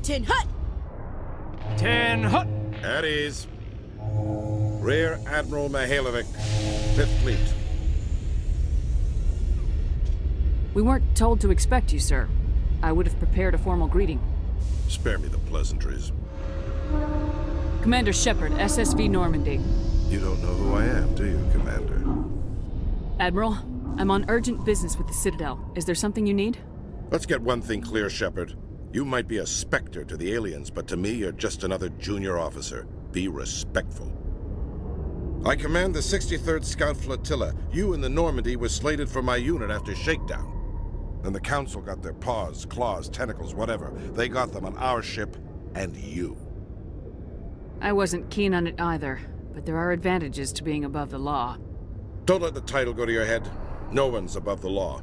Tin hut! Tin hut! At ease. Rear Admiral Mikhailovich, 5th Fleet. We weren't told to expect you, sir. I would have prepared a formal greeting. Spare me the pleasantries. Commander Shepard, SSV Normandy. You don't know who I am, do you, Commander? Admiral, I'm on urgent business with the Citadel. Is there something you need? Let's get one thing clear, Shepard. You might be a specter to the aliens, but to me, you're just another junior officer. Be respectful. I command the 63rd Scout Flotilla. You and the Normandy were slated for my unit after shakedown. Then the Council got their paws, claws, tentacles, whatever. They got them on our ship, and you. I wasn't keen on it either, but there are advantages to being above the law. Don't let the title go to your head. No one's above the law.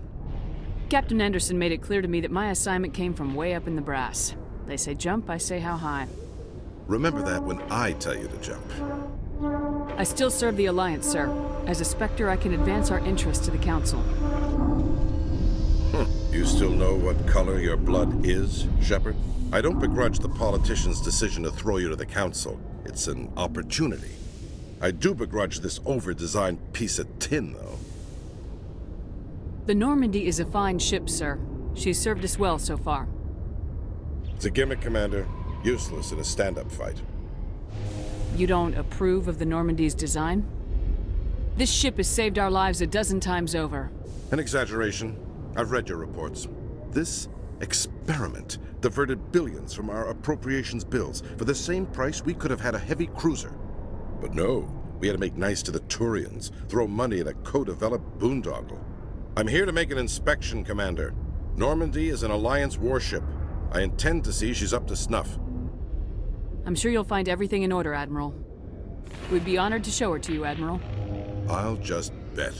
Captain Anderson made it clear to me that my assignment came from way up in the brass. They say jump, I say how high. Remember that when I tell you to jump. I still serve the Alliance, sir. As a Spectre, I can advance our interests to the Council. You still know what color your blood is, Shepard? I don't begrudge the politician's decision to throw you to the Council. It's an opportunity. I do begrudge this over-designed piece of tin, though. The Normandy is a fine ship, sir. She's served us well so far. It's a gimmick, Commander. Useless in a stand-up fight. You don't approve of the Normandy's design? This ship has saved our lives a dozen times over. An exaggeration. I've read your reports. This experiment diverted billions from our appropriations bills. For the same price, we could have had a heavy cruiser. But no, we had to make nice to the Turians, throw money at a co-developed boondoggle. I'm here to make an inspection, Commander. Normandy is an Alliance warship. I intend to see she's up to snuff. I'm sure you'll find everything in order, Admiral. We'd be honored to show her to you, Admiral. I'll just bet.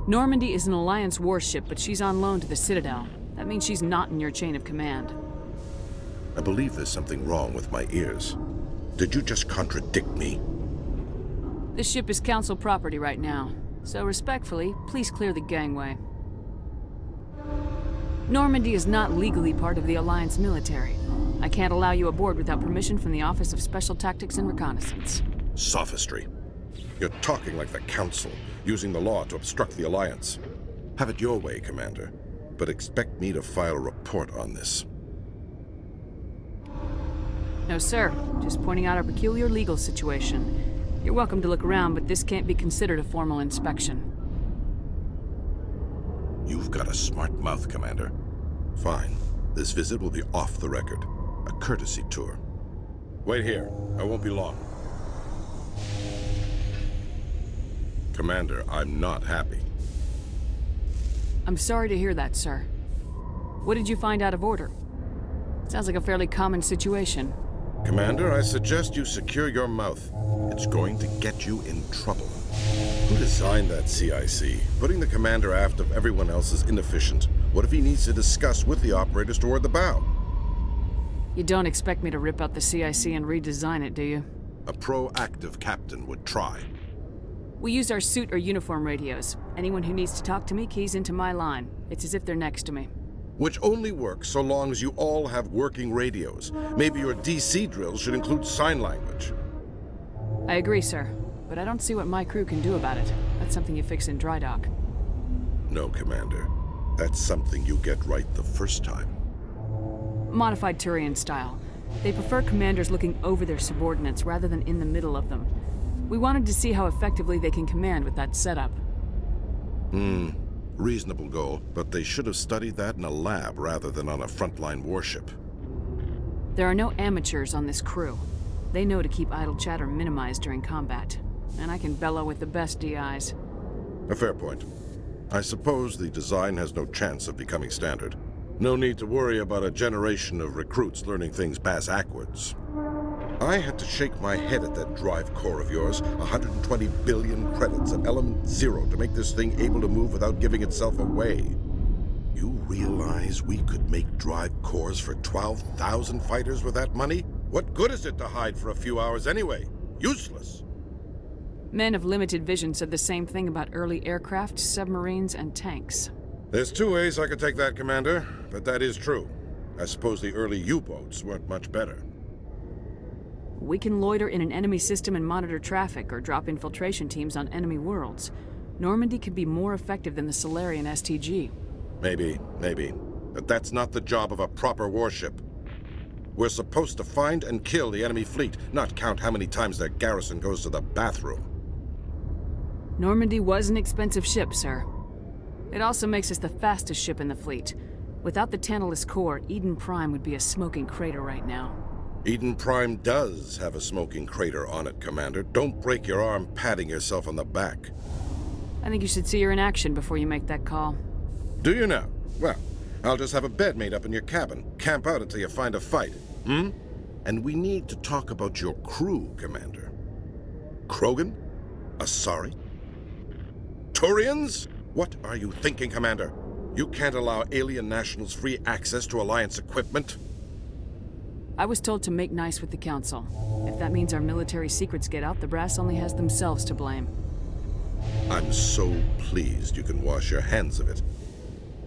Normandy is an Alliance warship, but she's on loan to the Citadel. That means she's not in your chain of command. I believe there's something wrong with my ears. Did you just contradict me? This ship is Council property right now, so respectfully, please clear the gangway. Normandy is not legally part of the Alliance military. I can't allow you aboard without permission from the Office of Special Tactics and Reconnaissance. Sophistry. You're talking like the Council, using the law to obstruct the Alliance. Have it your way, Commander, but expect me to file a report on this. No, sir. Just pointing out our peculiar legal situation. You're welcome to look around, but this can't be considered a formal inspection. You've got a smart mouth, Commander. Fine. This visit will be off the record. A courtesy tour. Wait here. I won't be long. Commander, I'm not happy. I'm sorry to hear that, sir. What did you find out of order? Sounds like a fairly common situation. Commander, I suggest you secure your mouth. It's going to get you in trouble. Who designed that CIC? Putting the commander aft of everyone else is inefficient. What if he needs to discuss with the operators toward the bow? You don't expect me to rip out the CIC and redesign it, do you? A proactive captain would try. We use our suit or uniform radios. Anyone who needs to talk to me keys into my line. It's as if they're next to me. Which only works so long as you all have working radios. Maybe your DC drills should include sign language. I agree, sir. But I don't see what my crew can do about it. That's something you fix in dry dock. No, Commander. That's something you get right the first time. Modified Turian style. They prefer commanders looking over their subordinates rather than in the middle of them. We wanted to see how effectively they can command with that setup. Reasonable goal, but they should have studied that in a lab rather than on a frontline warship. There are no amateurs on this crew. They know to keep idle chatter minimized during combat. And I can bellow with the best DIs. A fair point. I suppose the design has no chance of becoming standard. No need to worry about a generation of recruits learning things bass-ackwards. I had to shake my head at that drive core of yours. 120 billion credits at element 0 to make this thing able to move without giving itself away. You realize we could make drive cores for 12,000 fighters with that money? What good is it to hide for a few hours anyway? Useless. Men of limited vision said the same thing about early aircraft, submarines, and tanks. There's two ways I could take that, Commander, but that is true. I suppose the early U-boats weren't much better. We can loiter in an enemy system and monitor traffic, or drop infiltration teams on enemy worlds. Normandy could be more effective than the Solarian STG. Maybe. But that's not the job of a proper warship. We're supposed to find and kill the enemy fleet, not count how many times their garrison goes to the bathroom. Normandy was an expensive ship, sir. It also makes us the fastest ship in the fleet. Without the Tantalus core, Eden Prime would be a smoking crater right now. Eden Prime does have a smoking crater on it, Commander. Don't break your arm patting yourself on the back. I think you should see her in action before you make that call. Do you now? Well, I'll just have a bed made up in your cabin. Camp out until you find a fight. And we need to talk about your crew, Commander. Krogan? Asari? Turians? What are you thinking, Commander? You can't allow alien nationals free access to Alliance equipment? I was told to make nice with the Council. If that means our military secrets get out, the brass only has themselves to blame. I'm so pleased you can wash your hands of it.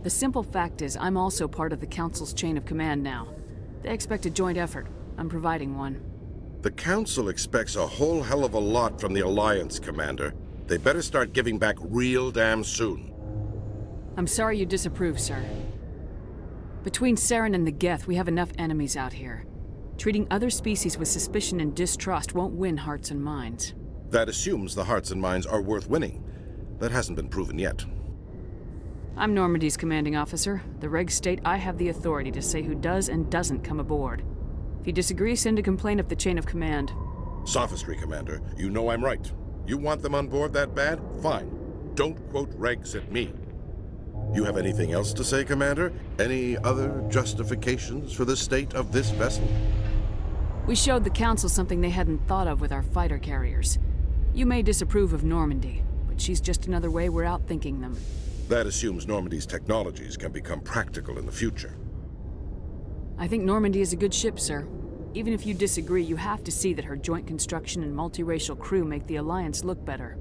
The simple fact is, I'm also part of the Council's chain of command now. They expect a joint effort. I'm providing one. The Council expects a whole hell of a lot from the Alliance, Commander. They better start giving back real damn soon. I'm sorry you disapprove, sir. Between Saren and the Geth, we have enough enemies out here. Treating other species with suspicion and distrust won't win hearts and minds. That assumes the hearts and minds are worth winning. That hasn't been proven yet. I'm Normandy's commanding officer. The regs state I have the authority to say who does and doesn't come aboard. If you disagree, send a complaint up the chain of command. Sophistry, Commander. You know I'm right. You want them on board that bad? Fine. Don't quote regs at me. You have anything else to say, Commander? Any other justifications for the state of this vessel? We showed the Council something they hadn't thought of with our fighter carriers. You may disapprove of Normandy, but she's just another way we're outthinking them. That assumes Normandy's technologies can become practical in the future. I think Normandy is a good ship, sir. Even if you disagree, you have to see that her joint construction and multiracial crew make the Alliance look better.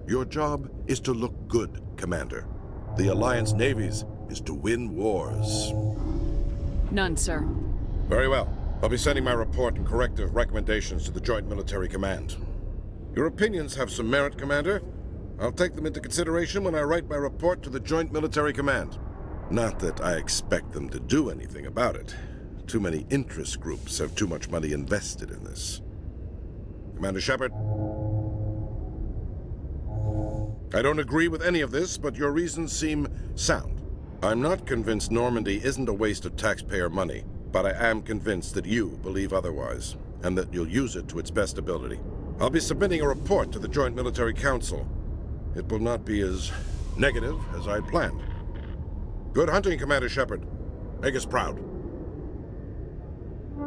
Your job is to look good, Commander. The Alliance navies is to win wars. None, sir. Very well. I'll be sending my report and corrective recommendations to the Joint Military Command. Your opinions have some merit, Commander. I'll take them into consideration when I write my report to the Joint Military Command. Not that I expect them to do anything about it. Too many interest groups have too much money invested in this. Commander Shepard? I don't agree with any of this, but your reasons seem sound. I'm not convinced Normandy isn't a waste of taxpayer money, but I am convinced that you believe otherwise, and that you'll use it to its best ability. I'll be submitting a report to the Joint Military Council. It will not be as negative as I'd planned. Good hunting, Commander Shepard. Make us proud.